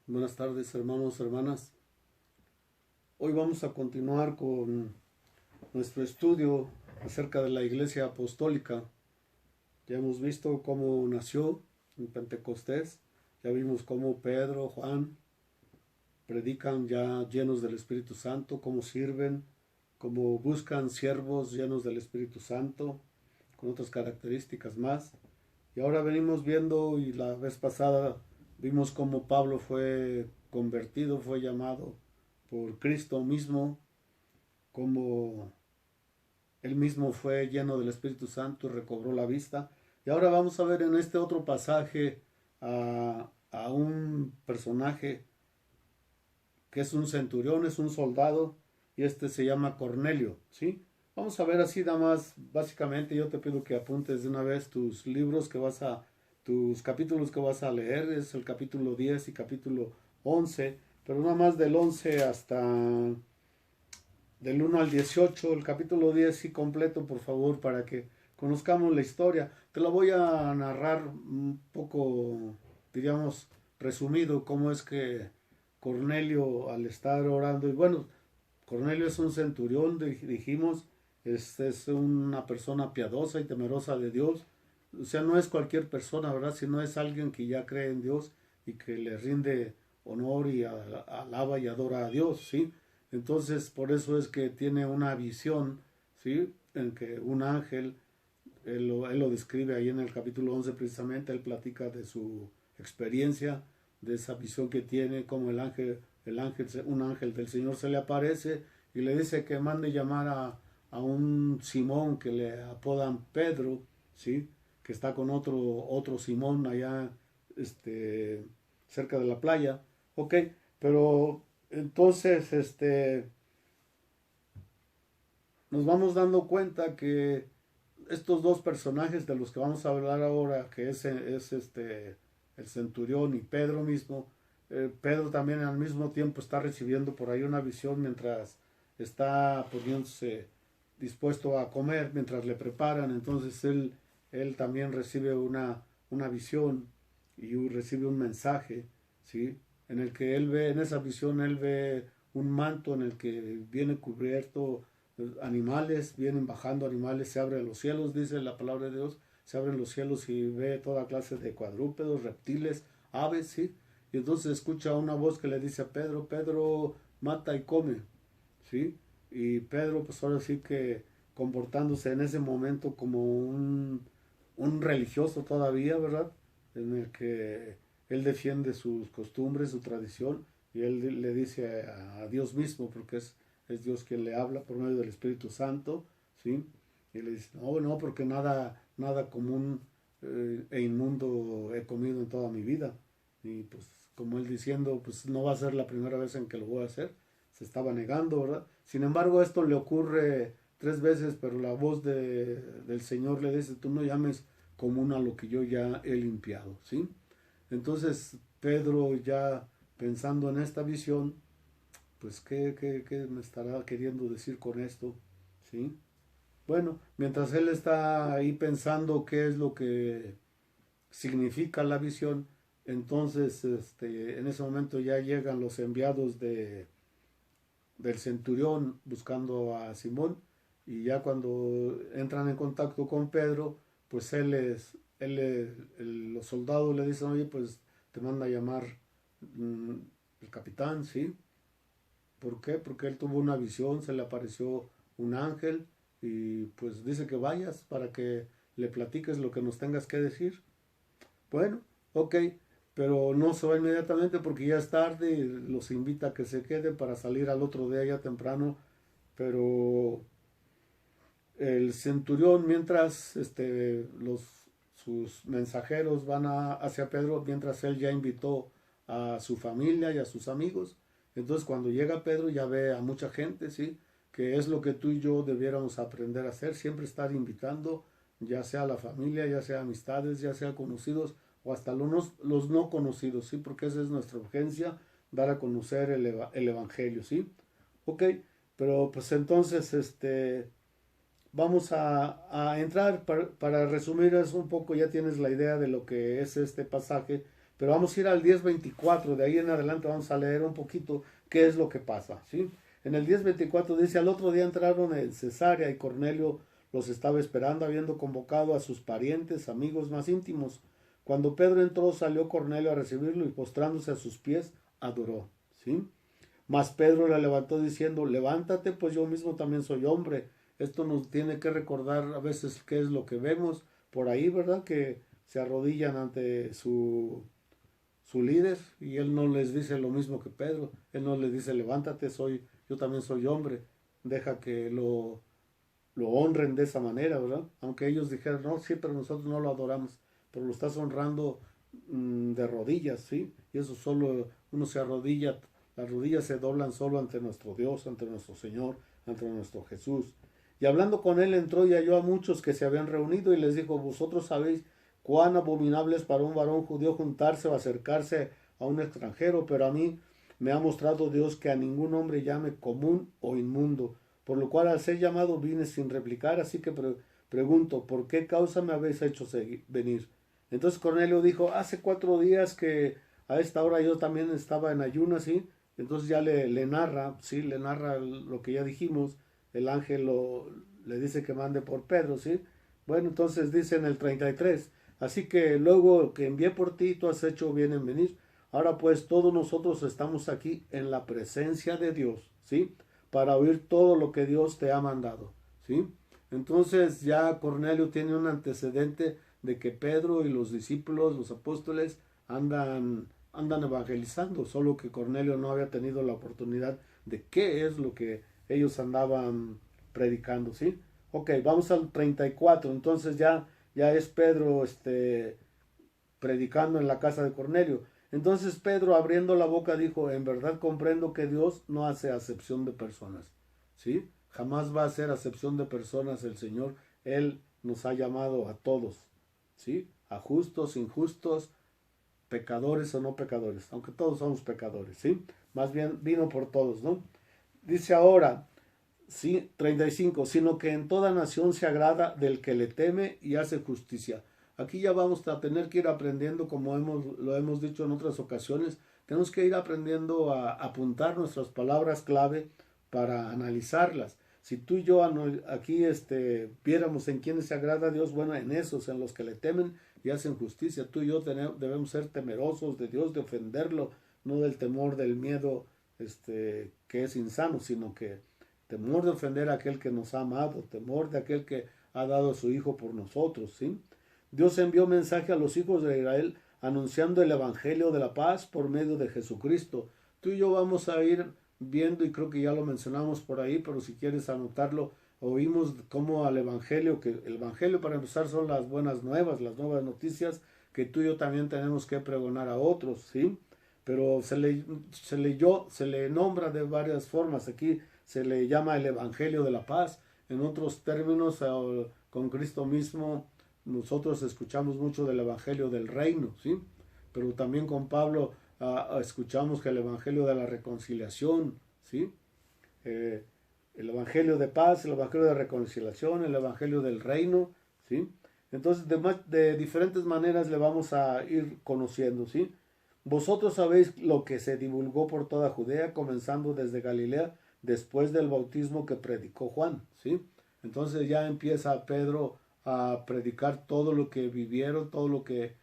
Buenas tardes, hermanos, hermanas. Hoy vamos a continuar con nuestro estudio acerca de la Iglesia Apostólica. Ya hemos visto cómo nació en Pentecostés, ya vimos cómo Pedro, Juan predican ya llenos del Espíritu Santo, cómo sirven, cómo buscan siervos llenos del Espíritu Santo, con otras características más. Y ahora venimos viendo, y la vez pasada vimos cómo Pablo fue convertido, fue llamado por Cristo mismo, cómo él mismo fue lleno del Espíritu Santo y recobró la vista. Y ahora vamos a ver en este otro pasaje a un personaje que es un centurión, es un soldado, y este se llama Cornelio, ¿sí? Vamos a ver así nada más, básicamente yo te pido que apuntes de una vez tus libros tus capítulos que vas a leer, es el capítulo 10 y capítulo 11, pero nada más del 11 hasta del 1 al 18, el capítulo 10 sí completo, por favor, para que conozcamos la historia. Te la voy a narrar un poco, diríamos, resumido, cómo es que Cornelio al estar orando, y bueno, Cornelio es un centurión, dijimos, es una persona piadosa y temerosa de Dios. O sea, no es cualquier persona, ¿verdad? Sino es alguien que ya cree en Dios y que le rinde honor y alaba y adora a Dios, ¿sí? Entonces, por eso es que tiene una visión, ¿sí? En que un ángel, él lo describe ahí en el capítulo 11 precisamente, él platica de su experiencia, de esa visión que tiene, como un ángel del Señor se le aparece y le dice que mande llamar a un Simón que le apodan Pedro, ¿sí? Que está con otro Simón allá cerca de la playa. Ok, pero entonces nos vamos dando cuenta que estos dos personajes de los que vamos a hablar ahora, que es el centurión y Pedro mismo, Pedro también al mismo tiempo está recibiendo por ahí una visión mientras está poniéndose dispuesto a comer, mientras le preparan, entonces él también recibe una visión y recibe un mensaje, ¿sí? En el que él ve, en esa visión él ve un manto en el que viene cubierto animales, vienen bajando animales, se abren los cielos, dice la palabra de Dios, se abren los cielos y ve toda clase de cuadrúpedos, reptiles, aves, ¿sí? Y entonces escucha una voz que le dice a Pedro, Pedro, mata y come, ¿sí? Y Pedro, pues ahora sí que comportándose en ese momento como un religioso todavía, ¿verdad? En el que él defiende sus costumbres, su tradición, y él le dice a Dios mismo, porque es Dios quien le habla por medio del Espíritu Santo, ¿sí? Y le dice, no, no, porque nada común e inmundo he comido en toda mi vida. Y pues como él diciendo, pues no va a ser la primera vez en que lo voy a hacer. Se estaba negando, ¿verdad? Sin embargo, esto le ocurre 3 veces, pero la voz del Señor le dice, tú no llames común a lo que yo ya he limpiado, ¿sí? Entonces Pedro ya pensando en esta visión, pues ¿qué me estará queriendo decir con esto? ¿Sí? Bueno, mientras él está ahí pensando qué es lo que significa la visión, entonces en ese momento ya llegan los enviados del centurión buscando a Simón y ya cuando entran en contacto con Pedro, pues los soldados le dicen, oye, pues te manda a llamar mm, el capitán, ¿sí? ¿Por qué? Porque él tuvo una visión, se le apareció un ángel y pues dice que vayas para que le platiques lo que nos tengas que decir. Bueno, ok, pero no se va inmediatamente porque ya es tarde y los invita a que se queden para salir al otro día ya temprano, pero el centurión mientras sus mensajeros hacia Pedro, mientras él ya invitó a su familia y a sus amigos, entonces cuando llega Pedro ya ve a mucha gente, ¿sí? Que es lo que tú y yo debiéramos aprender a hacer, siempre estar invitando, ya sea a la familia, ya sea amistades, ya sea conocidos o hasta los no conocidos, ¿sí? Porque esa es nuestra urgencia, dar a conocer el Evangelio, ¿sí? Ok, pero pues entonces, vamos a entrar para resumir eso un poco, ya tienes la idea de lo que es este pasaje, Pero vamos a ir al 10:24, de ahí en adelante vamos a leer un poquito qué es lo que pasa, ¿sí? En el 10:24 dice, al otro día entraron en Cesarea y Cornelio los estaba esperando, habiendo convocado a sus parientes, amigos más íntimos. Cuando Pedro entró, salió Cornelio a recibirlo y postrándose a sus pies, adoró, ¿sí? Mas Pedro le levantó diciendo, levántate, pues yo mismo también soy hombre. Esto nos tiene que recordar a veces qué es lo que vemos por ahí, ¿verdad? Que se arrodillan ante su líder y él no les dice lo mismo que Pedro. Él no les dice, levántate, yo también soy hombre. Deja que lo honren de esa manera, ¿verdad? Aunque ellos dijeran, no, sí, pero nosotros no lo adoramos, pero lo estás honrando de rodillas, ¿sí? Y eso solo uno se arrodilla, las rodillas se doblan solo ante nuestro Dios, ante nuestro Señor, ante nuestro Jesús. Y hablando con él entró y halló a muchos que se habían reunido y les dijo, vosotros sabéis cuán abominable es para un varón judío juntarse o acercarse a un extranjero, pero a mí me ha mostrado Dios que a ningún hombre llame común o inmundo, por lo cual al ser llamado vine sin replicar, así que pregunto, ¿por qué causa me habéis hecho venir? Entonces Cornelio dijo, hace 4 días que a esta hora yo también estaba en ayunas, ¿sí? Entonces ya le narra, ¿sí? Le narra lo que ya dijimos, el ángel le dice que mande por Pedro, ¿sí? Bueno, entonces dice en el 33, así que luego que envié por ti, tú has hecho bien en venir. Ahora pues todos nosotros estamos aquí en la presencia de Dios, ¿sí? Para oír todo lo que Dios te ha mandado, ¿sí? Entonces ya Cornelio tiene un antecedente de que Pedro y los discípulos, los apóstoles, andan evangelizando, solo que Cornelio no había tenido la oportunidad de qué es lo que ellos andaban predicando, ¿sí? Ok, vamos al 34, entonces ya es Pedro predicando en la casa de Cornelio. Entonces Pedro abriendo la boca dijo, en verdad comprendo que Dios no hace acepción de personas, ¿sí? Jamás va a hacer acepción de personas el Señor. Él nos ha llamado a todos, ¿sí? A justos, injustos, pecadores o no pecadores, aunque todos somos pecadores, ¿sí? Más bien vino por todos, ¿no? Dice ahora, sí, 35, sino que en toda nación se agrada del que le teme y hace justicia. Aquí ya vamos a tener que ir aprendiendo, como lo hemos dicho en otras ocasiones, tenemos que ir aprendiendo a apuntar nuestras palabras clave para analizarlas. Si tú y yo aquí viéramos en quiénes se agrada a Dios, bueno, en esos, en los que le temen y hacen justicia. Tú y yo debemos ser temerosos de Dios, de ofenderlo, no del temor, del miedo que es insano, sino que temor de ofender a aquel que nos ha amado, temor de aquel que ha dado a su Hijo por nosotros, ¿sí? Dios envió mensaje a los hijos de Israel anunciando el Evangelio de la paz por medio de Jesucristo. Tú y yo vamos a ir viendo, y creo que ya lo mencionamos por ahí, pero si quieres anotarlo, oímos cómo al Evangelio, que el Evangelio para empezar son las buenas nuevas, las nuevas noticias que tú y yo también tenemos que pregonar a otros, ¿sí? Pero se le nombra de varias formas. Aquí se le llama el Evangelio de la paz. En otros términos, con Cristo mismo, nosotros escuchamos mucho del Evangelio del reino, ¿sí? Pero también con Pablo escuchamos que el Evangelio de la reconciliación, ¿sí? El Evangelio de paz, el Evangelio de reconciliación, el Evangelio del reino, ¿sí? Entonces, de diferentes maneras le vamos a ir conociendo, ¿sí? Vosotros sabéis lo que se divulgó por toda Judea, comenzando desde Galilea, después del bautismo que predicó Juan, ¿sí? Entonces ya empieza Pedro a predicar todo lo que vivieron, todo lo que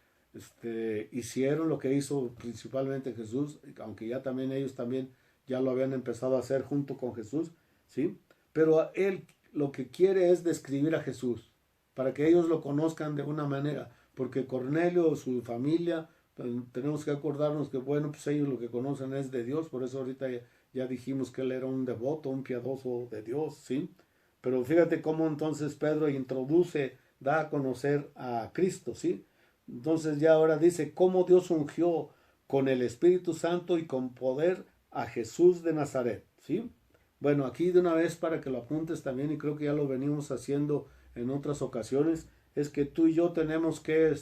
hicieron, lo que hizo principalmente Jesús, aunque ya también ellos también ya lo habían empezado a hacer junto con Jesús, ¿sí? Pero él lo que quiere es describir a Jesús, para que ellos lo conozcan de una manera, porque Cornelio, su familia, tenemos que acordarnos que, bueno, pues ellos lo que conocen es de Dios, por eso ahorita ya dijimos que él era un devoto, un piadoso de Dios, ¿sí? Pero fíjate cómo entonces Pedro da a conocer a Cristo, ¿sí? Entonces ya ahora dice, cómo Dios ungió con el Espíritu Santo y con poder a Jesús de Nazaret, ¿sí? Bueno, aquí de una vez para que lo apuntes también, y creo que ya lo venimos haciendo en otras ocasiones, es que tú y yo tenemos que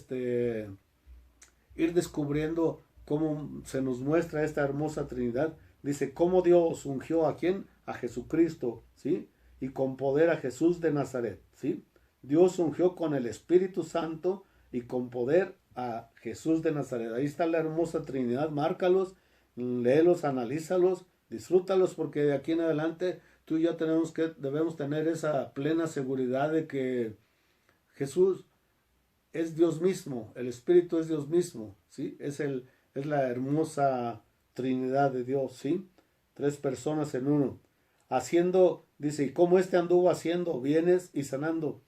ir descubriendo cómo se nos muestra esta hermosa Trinidad. Dice, cómo Dios ungió a quién, a Jesucristo, ¿sí? Y con poder a Jesús de Nazaret, ¿sí? Dios ungió con el Espíritu Santo y con poder a Jesús de Nazaret. Ahí está la hermosa Trinidad, márcalos, léelos, analízalos, disfrútalos, porque de aquí en adelante tú y yo debemos tener esa plena seguridad de que Jesús es Dios mismo, el Espíritu es Dios mismo, ¿sí? Es la hermosa Trinidad de Dios, ¿sí? Tres personas en uno. Haciendo, dice, y como anduvo haciendo bienes y sanando,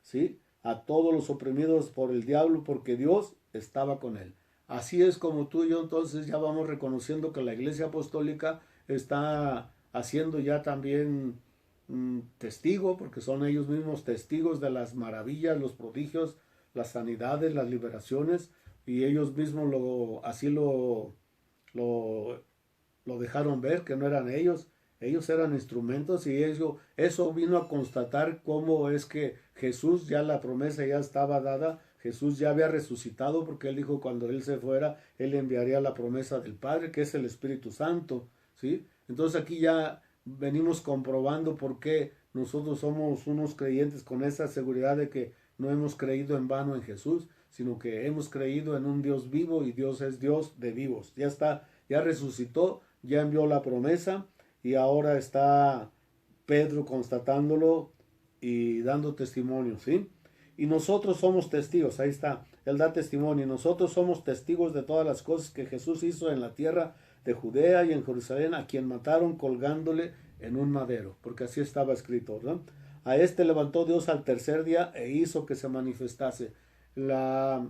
¿sí? A todos los oprimidos por el diablo, porque Dios estaba con él. Así es como tú y yo entonces ya vamos reconociendo que la Iglesia Apostólica está haciendo ya también testigo, porque son ellos mismos testigos de las maravillas, los prodigios, las sanidades, las liberaciones, y ellos mismos así lo dejaron ver, que no eran ellos eran instrumentos, y eso vino a constatar cómo es que Jesús, ya la promesa ya estaba dada, Jesús ya había resucitado, porque él dijo cuando él se fuera, él enviaría la promesa del Padre, que es el Espíritu Santo, ¿sí? Entonces aquí ya venimos comprobando por qué nosotros somos unos creyentes con esa seguridad de que no hemos creído en vano en Jesús, sino que hemos creído en un Dios vivo, y Dios es Dios de vivos. Ya está, ya resucitó, ya envió la promesa, y ahora está Pedro constatándolo y dando testimonio, ¿sí? Y nosotros somos testigos, ahí está, él da testimonio, y nosotros somos testigos de todas las cosas que Jesús hizo en la tierra de Judea y en Jerusalén, a quien mataron colgándole en un madero, porque así estaba escrito, ¿verdad? A este levantó Dios al tercer día e hizo que se manifestase. La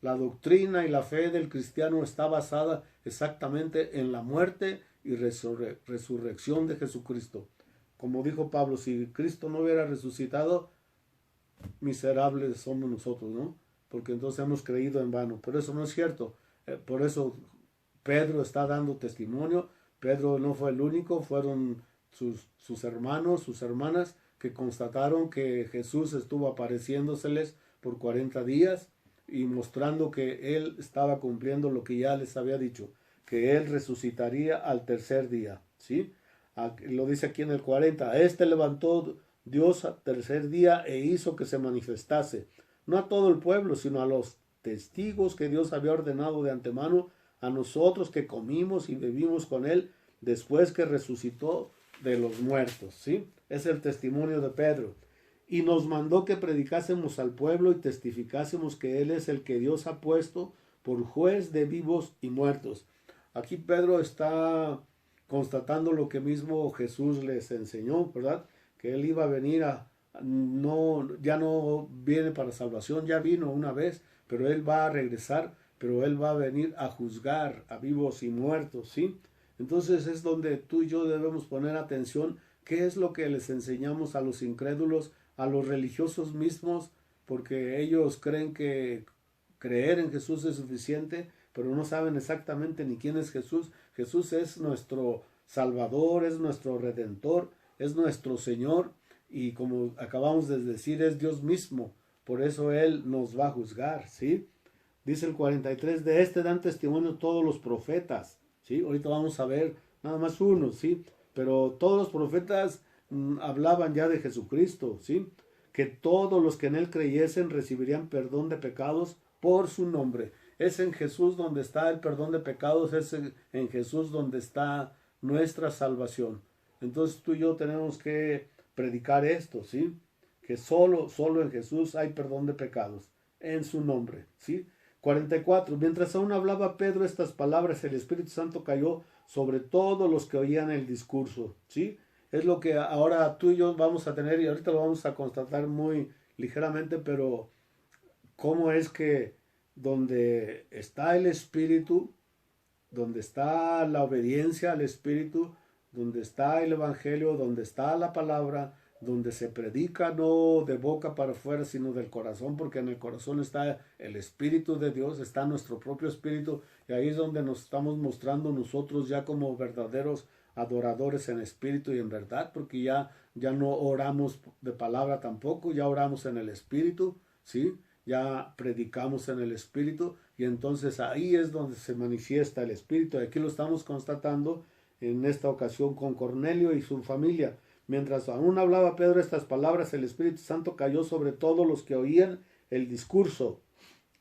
doctrina y la fe del cristiano está basada exactamente en la muerte y resurrección de Jesucristo. Como dijo Pablo, si Cristo no hubiera resucitado, miserables somos nosotros, ¿no? Porque entonces hemos creído en vano. Pero eso no es cierto. Por eso Pedro está dando testimonio. Pedro no fue el único, fueron sus hermanos, sus hermanas, que constataron que Jesús estuvo apareciéndoseles por 40 días y mostrando que él estaba cumpliendo lo que ya les había dicho, que él resucitaría al tercer día, ¿sí? Lo dice aquí en el 40, a este levantó Dios al tercer día e hizo que se manifestase, no a todo el pueblo, sino a los testigos que Dios había ordenado de antemano, a nosotros que comimos y bebimos con él después que resucitó de los muertos, ¿sí? Es el testimonio de Pedro. Y nos mandó que predicásemos al pueblo y testificásemos que él es el que Dios ha puesto por juez de vivos y muertos. Aquí Pedro está constatando lo que mismo Jesús les enseñó, ¿verdad? Que él iba a venir ya no viene para salvación, ya vino una vez, pero él va a regresar, pero él va a venir a juzgar a vivos y muertos, ¿sí? Entonces es donde tú y yo debemos poner atención, qué es lo que les enseñamos a los incrédulos, a los religiosos mismos, porque ellos creen que creer en Jesús es suficiente, pero no saben exactamente ni quién es Jesús. Jesús es nuestro Salvador, es nuestro Redentor, es nuestro Señor, y como acabamos de decir, es Dios mismo. Por eso Él nos va a juzgar, ¿sí? Dice el 43, de este dan testimonio todos los profetas, ¿sí? Ahorita vamos a ver nada más uno, ¿sí? Pero todos los profetas hablaban ya de Jesucristo, ¿sí? Que todos los que en Él creyesen recibirían perdón de pecados por su nombre. Es en Jesús donde está el perdón de pecados, es en Jesús donde está nuestra salvación. Entonces tú y yo tenemos que predicar esto, ¿sí? Que solo en Jesús hay perdón de pecados, en su nombre, ¿sí? 44. Mientras aún hablaba Pedro estas palabras, el Espíritu Santo cayó sobre todos los que oían el discurso, ¿sí? Es lo que ahora tú y yo vamos a tener, y ahorita lo vamos a constatar muy ligeramente, pero cómo es que donde está el Espíritu, donde está la obediencia al Espíritu, donde está el Evangelio, donde está la palabra, donde se predica no de boca para afuera, sino del corazón, porque en el corazón está el Espíritu de Dios, está nuestro propio Espíritu, y ahí es donde nos estamos mostrando nosotros ya como verdaderos adoradores en espíritu y en verdad, porque ya no oramos de palabra tampoco, ya oramos en el Espíritu, ¿sí? Ya predicamos en el Espíritu, y entonces ahí es donde se manifiesta el Espíritu. Aquí lo estamos constatando en esta ocasión con Cornelio y su familia. Mientras aún hablaba Pedro estas palabras, el Espíritu Santo cayó sobre todos los que oían el discurso.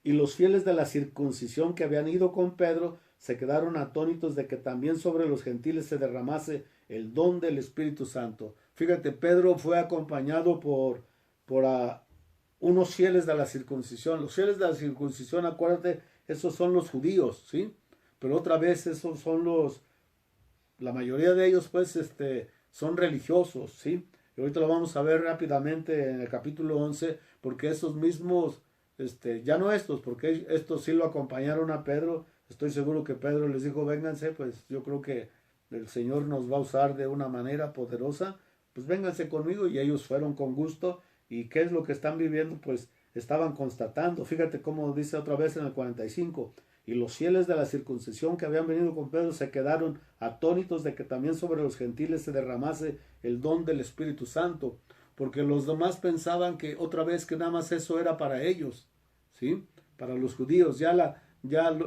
Y los fieles de la circuncisión que habían ido con Pedro se quedaron atónitos de que también sobre los gentiles se derramase el don del Espíritu Santo. Fíjate, Pedro fue acompañado por unos fieles de la circuncisión. Los fieles de la circuncisión, acuérdate, esos son los judíos, ¿sí? Pero otra vez esos son la mayoría de ellos pues son religiosos, ¿sí? Y ahorita lo vamos a ver rápidamente en el capítulo 11, porque esos mismos, ya no estos, porque estos sí lo acompañaron a Pedro. Estoy seguro que Pedro les dijo, vénganse, pues yo creo que el Señor nos va a usar de una manera poderosa, pues vénganse conmigo, y ellos fueron con gusto. ¿Y qué es lo que están viviendo? Pues estaban constatando. Fíjate cómo dice otra vez en el 45, y los fieles de la circuncisión que habían venido con Pedro se quedaron atónitos de que también sobre los gentiles se derramase el don del Espíritu Santo, porque los demás pensaban que otra vez que nada más eso era para ellos, ¿sí? Para los judíos.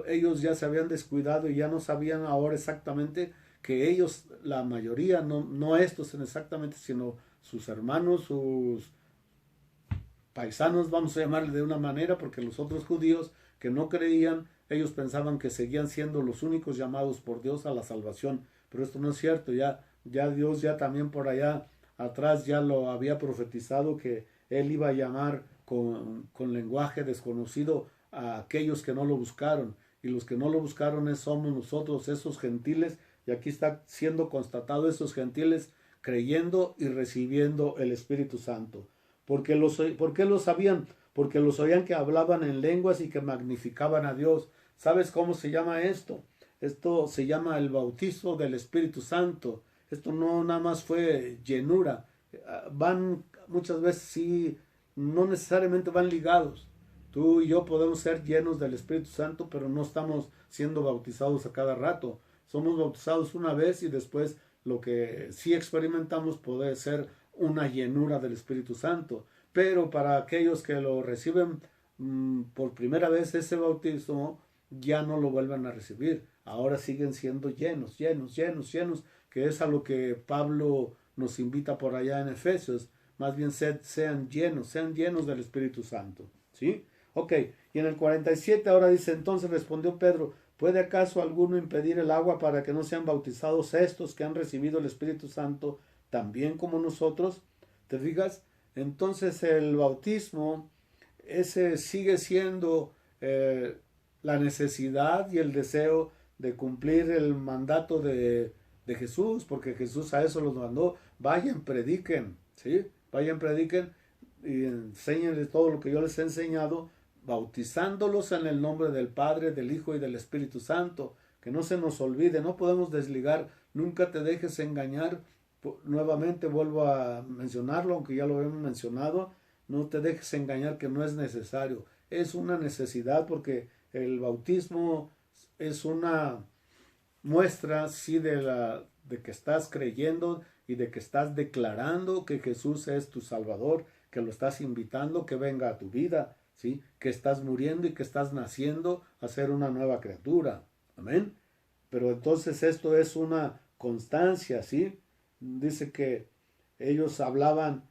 Ellos ya se habían descuidado y ya no sabían ahora exactamente que ellos, la mayoría, no estos exactamente, sino sus hermanos, sus paisanos, vamos a llamarle de una manera, porque los otros judíos que no creían, ellos pensaban que seguían siendo los únicos llamados por Dios a la salvación. Pero esto no es cierto. Ya Dios ya también por allá atrás ya lo había profetizado, que Él iba a llamar con lenguaje desconocido a aquellos que no lo buscaron. Y los que no lo buscaron somos nosotros, esos gentiles. Y aquí está siendo constatado, esos gentiles creyendo y recibiendo el Espíritu Santo. ¿Por qué lo sabían? Porque los oían que hablaban en lenguas y que magnificaban a Dios. ¿Sabes cómo se llama esto? Esto se llama el bautismo del Espíritu Santo. Esto no nada más fue llenura. Van muchas veces, sí, no necesariamente van ligados. Tú y yo podemos ser llenos del Espíritu Santo, pero no estamos siendo bautizados a cada rato. Somos bautizados una vez y después lo que sí experimentamos puede ser una llenura del Espíritu Santo. Pero para aquellos que lo reciben por primera vez, ese bautismo ya no lo vuelven a recibir. Ahora siguen siendo llenos, que es a lo que Pablo nos invita por allá en Efesios. Más bien sean llenos del Espíritu Santo. ¿Sí? Ok, y en el 47 ahora dice, entonces respondió Pedro, ¿puede acaso alguno impedir el agua para que no sean bautizados estos que han recibido el Espíritu Santo también como nosotros? ¿Te fijas? Entonces el bautismo, ese sigue siendo la necesidad y el deseo de cumplir el mandato de Jesús, porque Jesús a eso los mandó. Vayan, prediquen, ¿sí? Vayan, prediquen y enséñenles todo lo que yo les he enseñado, bautizándolos en el nombre del Padre, del Hijo y del Espíritu Santo. Que no se nos olvide, no podemos desligar, nunca te dejes engañar. Nuevamente vuelvo a mencionarlo, aunque ya lo hemos mencionado, no te dejes engañar que no es necesario. Es una necesidad, porque el bautismo es una muestra, sí, de que estás creyendo y de que estás declarando que Jesús es tu Salvador, que lo estás invitando que venga a tu vida, ¿sí? Que estás muriendo y que estás naciendo a ser una nueva criatura. Amén. Pero entonces esto es una constancia, ¿sí? Dice que ellos hablaban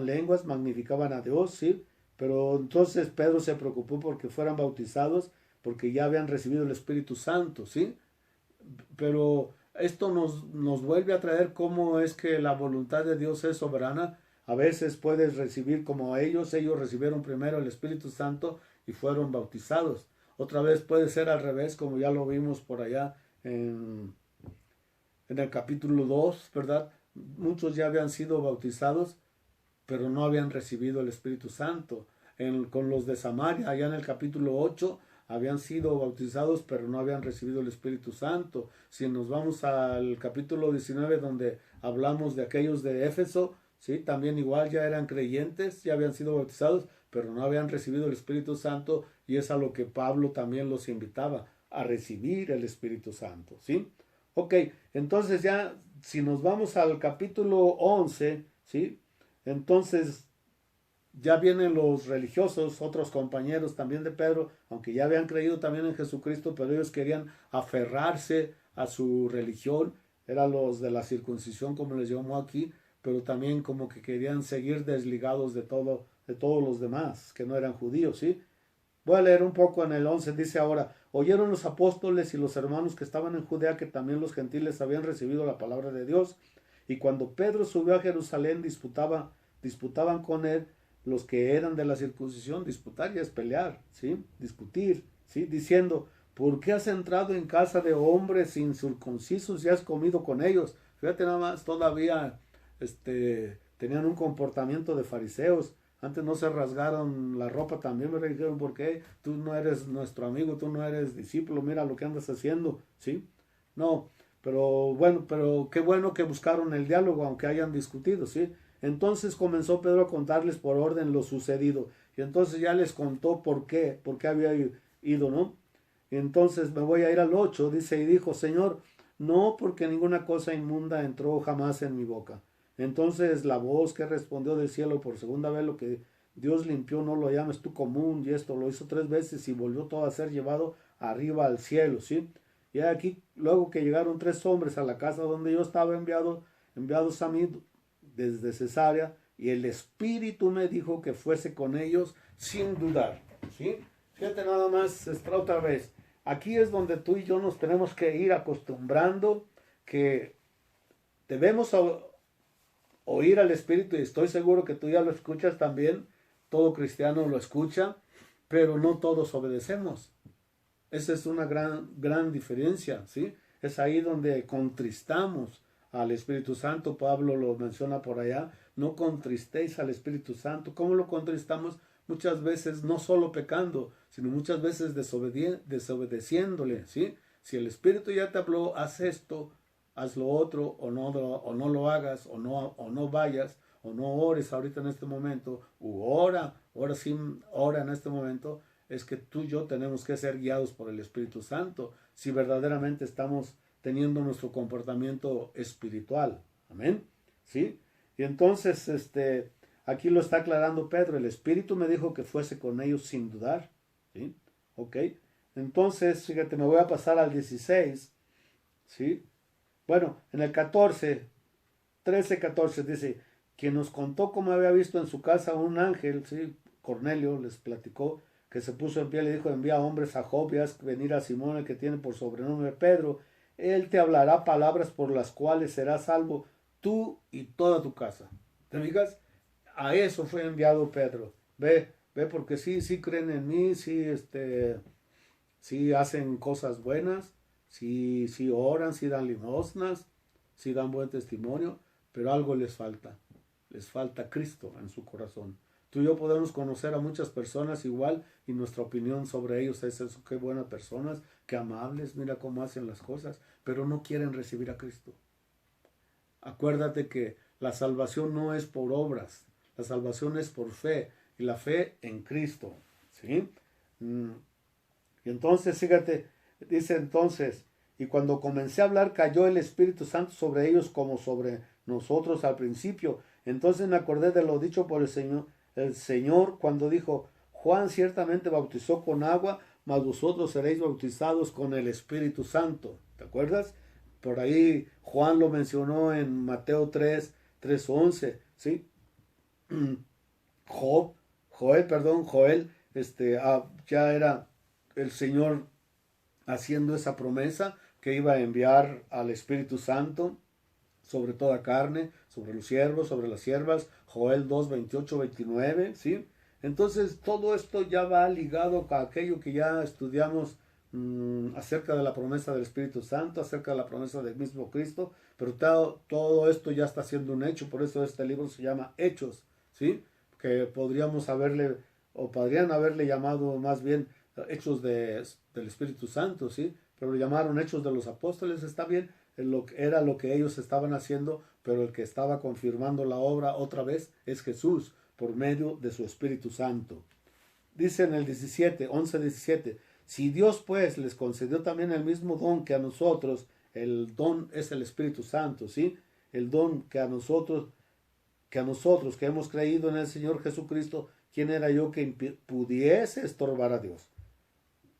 lenguas, magnificaban a Dios, ¿sí? Pero entonces Pedro se preocupó porque fueran bautizados, porque ya habían recibido el Espíritu Santo, ¿sí? Pero esto nos vuelve a traer cómo es que la voluntad de Dios es soberana. A veces puedes recibir como ellos recibieron primero el Espíritu Santo y fueron bautizados. Otra vez puede ser al revés, como ya lo vimos por allá en el capítulo 2, ¿verdad? Muchos ya habían sido bautizados, pero no habían recibido el Espíritu Santo. Con los de Samaria, allá en el capítulo 8, habían sido bautizados, pero no habían recibido el Espíritu Santo. Si nos vamos al capítulo 19, donde hablamos de aquellos de Éfeso, ¿sí? También igual ya eran creyentes, ya habían sido bautizados, pero no habían recibido el Espíritu Santo, y es a lo que Pablo también los invitaba, a recibir el Espíritu Santo, ¿sí? Ok, entonces ya, si nos vamos al capítulo 11, ¿sí? Entonces ya vienen los religiosos, otros compañeros también de Pedro, aunque ya habían creído también en Jesucristo, pero ellos querían aferrarse a su religión. Eran los de la circuncisión, como les llamó aquí, pero también como que querían seguir desligados de todos los demás, que no eran judíos, ¿sí? Voy a leer un poco en el 11, dice ahora, oyeron los apóstoles y los hermanos que estaban en Judea que también los gentiles habían recibido la palabra de Dios. Y cuando Pedro subió a Jerusalén, disputaban con él los que eran de la circuncisión. Disputar ya es pelear, ¿sí? Discutir, ¿sí? Diciendo, ¿por qué has entrado en casa de hombres incircuncisos y has comido con ellos? Fíjate nada más, todavía tenían un comportamiento de fariseos. Antes no se rasgaron la ropa también, me dijeron, ¿por qué? Tú no eres nuestro amigo, tú no eres discípulo, mira lo que andas haciendo, ¿sí? No, pero qué bueno que buscaron el diálogo, aunque hayan discutido, ¿sí? Entonces comenzó Pedro a contarles por orden lo sucedido, y entonces ya les contó por qué había ido, ¿no? Y entonces me voy a ir al 8, dice, y dijo, Señor, no, porque ninguna cosa inmunda entró jamás en mi boca. Entonces la voz que respondió del cielo por segunda vez, lo que Dios limpió no lo llames tú común, y esto lo hizo 3 veces y volvió todo a ser llevado arriba al cielo, ¿sí? Y aquí, luego que llegaron 3 hombres a la casa donde yo estaba enviados a mí desde Cesarea, y el Espíritu me dijo que fuese con ellos sin dudar, ¿sí? Fíjate nada más, otra vez, aquí es donde tú y yo nos tenemos que ir acostumbrando que debemos oír al Espíritu, y estoy seguro que tú ya lo escuchas también, todo cristiano lo escucha, pero no todos obedecemos. Esa es una gran diferencia, ¿sí? Es ahí donde contristamos al Espíritu Santo. Pablo lo menciona por allá, no contristéis al Espíritu Santo. ¿Cómo lo contristamos? Muchas veces no solo pecando, sino muchas veces desobedeciéndole, ¿sí? Si el Espíritu ya te habló, haz esto, haz lo otro, o no lo hagas, o no vayas, o no ores ahorita en este momento, ora en este momento, es que tú y yo tenemos que ser guiados por el Espíritu Santo, si verdaderamente estamos teniendo nuestro comportamiento espiritual. Amén. ¿Sí? Y entonces, aquí lo está aclarando Pedro, el Espíritu me dijo que fuese con ellos sin dudar. ¿Sí? Ok. Entonces, fíjate, me voy a pasar al 16. ¿Sí? Bueno, en el 13-14 dice, quien nos contó cómo había visto en su casa un ángel, ¿sí? Cornelio les platicó que se puso en pie y le dijo, envía hombres a Jope y haz venir a Simón, el que tiene por sobrenombre Pedro. Él te hablará palabras por las cuales serás salvo tú y toda tu casa. ¿Te fijas? A eso fue enviado Pedro. Ve, porque sí creen en mí, sí hacen cosas buenas, sí oran, sí dan limosnas, sí dan buen testimonio, pero algo les falta Cristo en su corazón. Tú y yo podemos conocer a muchas personas igual y nuestra opinión sobre ellos es eso, qué buenas personas, qué amables, mira cómo hacen las cosas, pero no quieren recibir a Cristo. Acuérdate que la salvación no es por obras, la salvación es por fe, y la fe en Cristo, ¿sí? Y entonces, fíjate, dice entonces, y cuando comencé a hablar cayó el Espíritu Santo sobre ellos como sobre nosotros al principio. Entonces me acordé de lo dicho por el Señor cuando dijo, Juan ciertamente bautizó con agua, mas vosotros seréis bautizados con el Espíritu Santo. ¿Te acuerdas? Por ahí Juan lo mencionó en Mateo 3:11, ¿sí? Joel, ya era el Señor haciendo esa promesa que iba a enviar al Espíritu Santo sobre toda carne, sobre los siervos, sobre las siervas, Joel 2:28-29, ¿sí? Entonces todo esto ya va ligado a aquello que ya estudiamos acerca de la promesa del Espíritu Santo, acerca de la promesa del mismo Cristo, pero todo esto ya está siendo un hecho, por eso este libro se llama Hechos, ¿sí? Que podrían haberle llamado más bien Hechos del Espíritu Santo, ¿sí? Pero lo llamaron Hechos de los Apóstoles, está bien, era lo que ellos estaban haciendo, pero el que estaba confirmando la obra otra vez es Jesús, por medio de su Espíritu Santo. Dice en el 11:17, si Dios pues les concedió también el mismo don que a nosotros, el don es el Espíritu Santo, ¿sí? El don que a nosotros que hemos creído en el Señor Jesucristo, ¿quién era yo que pudiese estorbar a Dios?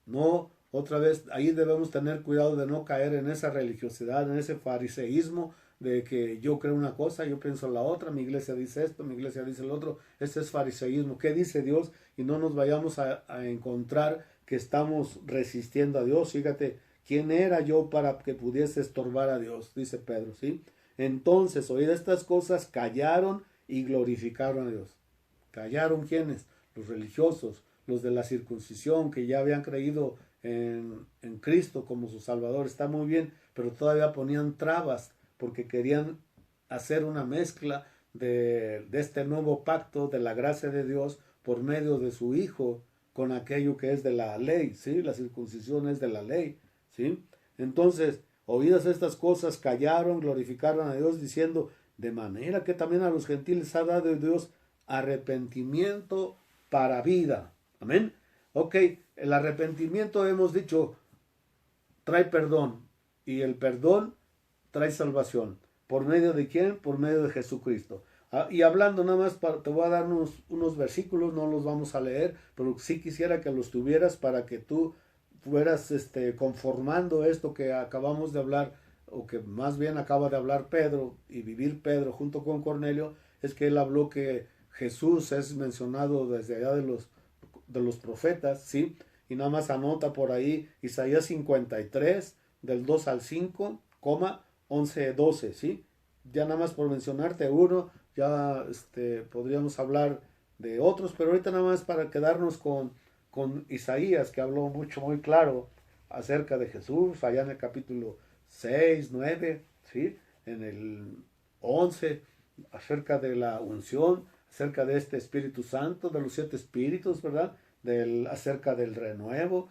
No, otra vez, ahí debemos tener cuidado de no caer en esa religiosidad, en ese fariseísmo de que yo creo una cosa, yo pienso la otra, mi iglesia dice esto, mi iglesia dice el otro. Ese es fariseísmo. ¿Qué dice Dios? y no nos vayamos a encontrar que estamos resistiendo a Dios. Fíjate, ¿quién era yo para que pudiese estorbar a Dios? Dice Pedro, ¿sí? Entonces, oídas estas cosas, callaron y glorificaron a Dios. ¿Callaron quiénes? Los religiosos, los de la circuncisión, que ya habían creído en Cristo como su Salvador. Está muy bien, pero todavía ponían trabas porque querían hacer una mezcla de este nuevo pacto de la gracia de Dios por medio de su Hijo con aquello que es de la ley, ¿sí? La circuncisión es de la ley, ¿sí? Entonces, oídas estas cosas, callaron, glorificaron a Dios, diciendo, de manera que también a los gentiles ha dado Dios arrepentimiento para vida. Amén. Ok, el arrepentimiento hemos dicho, trae perdón, y el perdón trae salvación. ¿Por medio de quién? Por medio de Jesucristo. Y hablando nada más, te voy a dar unos versículos, no los vamos a leer, pero sí quisiera que los tuvieras para que tú fueras conformando esto que acabamos de hablar, o que más bien acaba de hablar Pedro y vivir Pedro junto con Cornelio, es que él habló que Jesús es mencionado desde allá de los profetas, ¿sí? Y nada más anota por ahí Isaías 53, del 2 al 5, 11, 12, ¿sí? Ya nada más por mencionarte uno, ya podríamos hablar de otros, pero ahorita nada más para quedarnos con Isaías, que habló mucho, muy claro acerca de Jesús, allá en el capítulo 6, 9, ¿sí? En el 11, acerca de la unción, acerca de este Espíritu Santo, de los 7 espíritus, ¿verdad? Acerca del renuevo,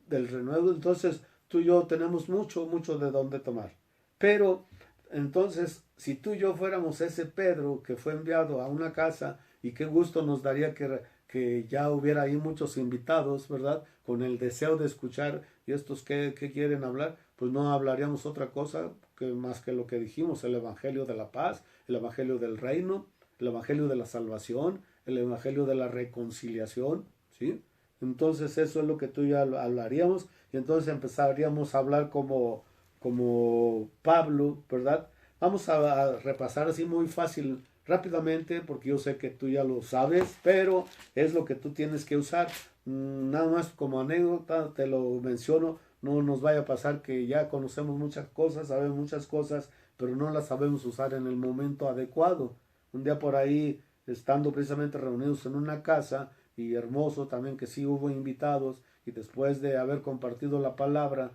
entonces tú y yo tenemos mucho de dónde tomar. Pero entonces, si tú y yo fuéramos ese Pedro que fue enviado a una casa, y qué gusto nos daría que ya hubiera ahí muchos invitados, ¿verdad? Con el deseo de escuchar, y estos que quieren hablar, pues no hablaríamos otra cosa más que lo que dijimos, el Evangelio de la paz, el Evangelio del reino, el Evangelio de la salvación, el Evangelio de la reconciliación, ¿sí? Entonces eso es lo que tú y yo hablaríamos, y entonces empezaríamos a hablar como Pablo, ¿verdad? Vamos a repasar así muy fácil, rápidamente, porque yo sé que tú ya lo sabes, pero es lo que tú tienes que usar. Nada más como anécdota te lo menciono, no nos vaya a pasar que ya conocemos muchas cosas, sabemos muchas cosas, pero no las sabemos usar en el momento adecuado. Un día por ahí, estando precisamente reunidos en una casa, y hermoso también que sí hubo invitados, y después de haber compartido la palabra,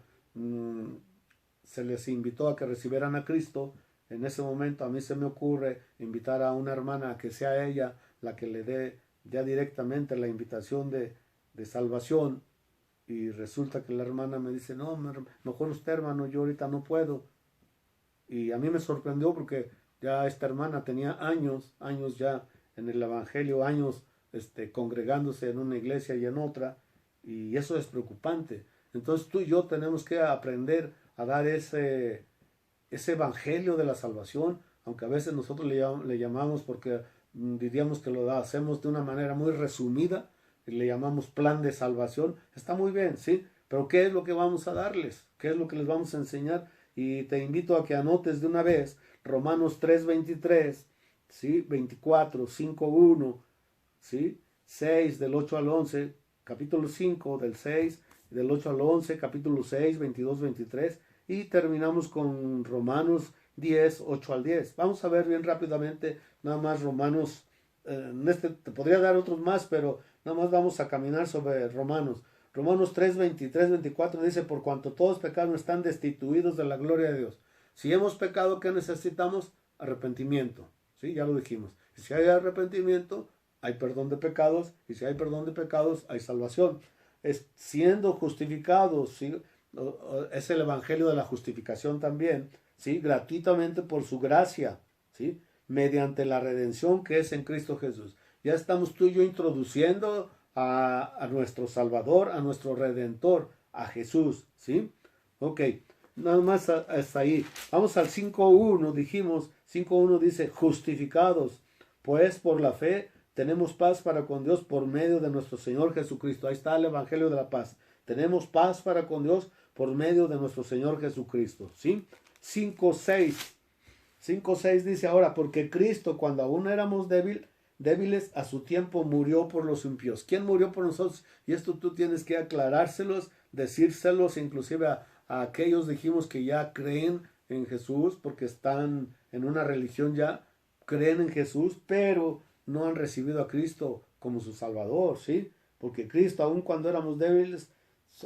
se les invitó a que recibieran a Cristo. En ese momento a mí se me ocurre invitar a una hermana a que sea ella la que le dé ya directamente la invitación de salvación, y resulta que la hermana me dice, no, mejor usted, hermano, yo ahorita no puedo. Y a mí me sorprendió porque ya esta hermana tenía años ya en el Evangelio, años congregándose en una iglesia y en otra, y eso es preocupante. Entonces tú y yo tenemos que aprender a dar ese Evangelio de la salvación, aunque a veces nosotros le llamamos, porque diríamos que lo hacemos de una manera muy resumida, y le llamamos plan de salvación. Está muy bien, ¿sí? Pero ¿qué es lo que vamos a darles? ¿Qué es lo que les vamos a enseñar? Y te invito a que anotes de una vez Romanos 3:23, ¿sí? 24, 5:1, ¿sí? 6 del 8 al 11, capítulo 5 del 6, del 8 al 11, capítulo 6, 22, 23, y terminamos con Romanos 10, 8 al 10. Vamos a ver bien rápidamente, nada más Romanos, te podría dar otros más, pero nada más vamos a caminar sobre Romanos. Romanos 3, 23, 24 dice, por cuanto todos pecaron están destituidos de la gloria de Dios. Si hemos pecado, ¿qué necesitamos? Arrepentimiento, ¿sí? Ya lo dijimos. Y si hay arrepentimiento, hay perdón de pecados, y si hay perdón de pecados, hay salvación. Siendo justificados, ¿sí? Es el evangelio de la justificación también, ¿sí? Gratuitamente por su gracia, ¿sí? Mediante la redención que es en Cristo Jesús. Ya estamos tú y yo introduciendo a nuestro Salvador, a nuestro Redentor, a Jesús, ¿sí? Ok, nada más hasta ahí. Vamos al 5.1, dijimos, 5.1 dice, justificados, pues por la fe tenemos paz para con Dios por medio de nuestro Señor Jesucristo. Ahí está el Evangelio de la paz. Tenemos paz para con Dios por medio de nuestro Señor Jesucristo, ¿sí? 5.6 dice ahora, porque Cristo, cuando aún éramos débiles, débiles, a su tiempo murió por los impíos. ¿Quién murió por nosotros? Y esto tú tienes que aclarárselos, decírselos, inclusive a aquellos dijimos que ya creen en Jesús, porque están en una religión ya, creen en Jesús, pero no han recibido a Cristo como su Salvador, ¿sí? Porque Cristo, aun cuando éramos débiles,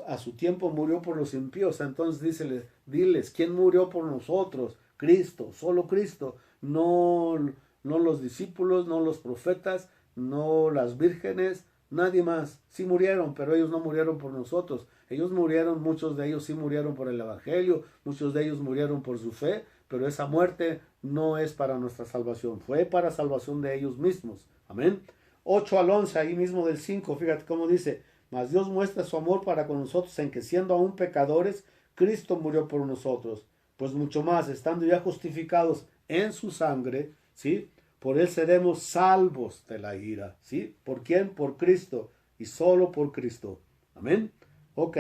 a su tiempo murió por los impíos. Entonces diles, ¿quién murió por nosotros? Cristo, solo Cristo, no los discípulos, no los profetas, no las vírgenes, nadie más. Sí murieron, pero ellos no murieron por nosotros. Ellos murieron, muchos de ellos sí murieron por el Evangelio, muchos de ellos murieron por su fe, pero esa muerte no es para nuestra salvación, fue para salvación de ellos mismos. Amén. 8 al 11, ahí mismo del 5, fíjate cómo dice: mas Dios muestra su amor para con nosotros en que, siendo aún pecadores, Cristo murió por nosotros. Pues mucho más, estando ya justificados en su sangre, ¿sí?, por él seremos salvos de la ira, ¿sí? ¿Por quién? Por Cristo, y solo por Cristo. Amén. Ok.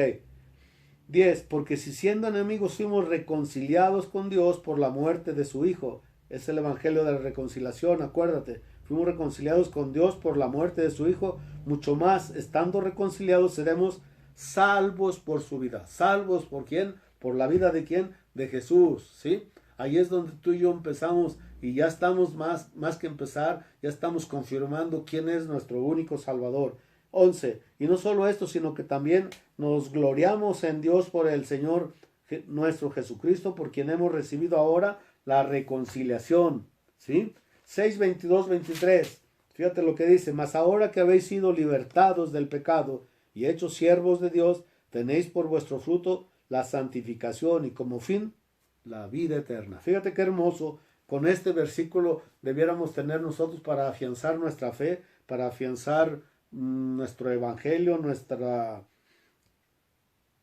10. Porque si siendo enemigos fuimos reconciliados con Dios por la muerte de su Hijo. Es el evangelio de la reconciliación, acuérdate. Fuimos reconciliados con Dios por la muerte de su Hijo. Mucho más, estando reconciliados, seremos salvos por su vida. ¿Salvos por quién? ¿Por la vida de quién? De Jesús, ¿sí? Ahí es donde tú y yo empezamos, y ya estamos más que empezar, ya estamos confirmando quién es nuestro único Salvador. 11. Y no solo esto, sino que también nos gloriamos en Dios por el Señor nuestro Jesucristo, por quien hemos recibido ahora la reconciliación, ¿sí? 6, 22, 23. Fíjate lo que dice: mas ahora que habéis sido libertados del pecado y hechos siervos de Dios, tenéis por vuestro fruto la santificación y como fin la vida eterna. Fíjate qué hermoso. Con este versículo debiéramos tener nosotros para afianzar nuestra fe, para afianzar nuestro evangelio,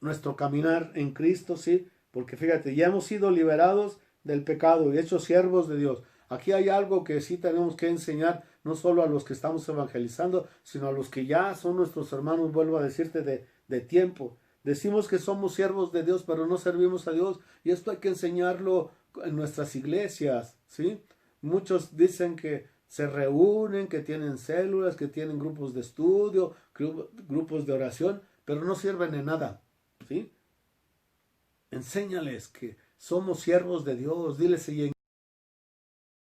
nuestro caminar en Cristo, ¿sí? Porque fíjate, ya hemos sido liberados del pecado y hechos siervos de Dios. Aquí hay algo que sí tenemos que enseñar, no solo a los que estamos evangelizando, sino a los que ya son nuestros hermanos, vuelvo a decirte, de tiempo. Decimos que somos siervos de Dios, pero no servimos a Dios, y esto hay que enseñarlo en nuestras iglesias, ¿sí? Muchos dicen que se reúnen, que tienen células, que tienen grupos de estudio, grupos de oración, pero no sirven en nada, ¿sí? Enséñales que somos siervos de Dios, diles: y en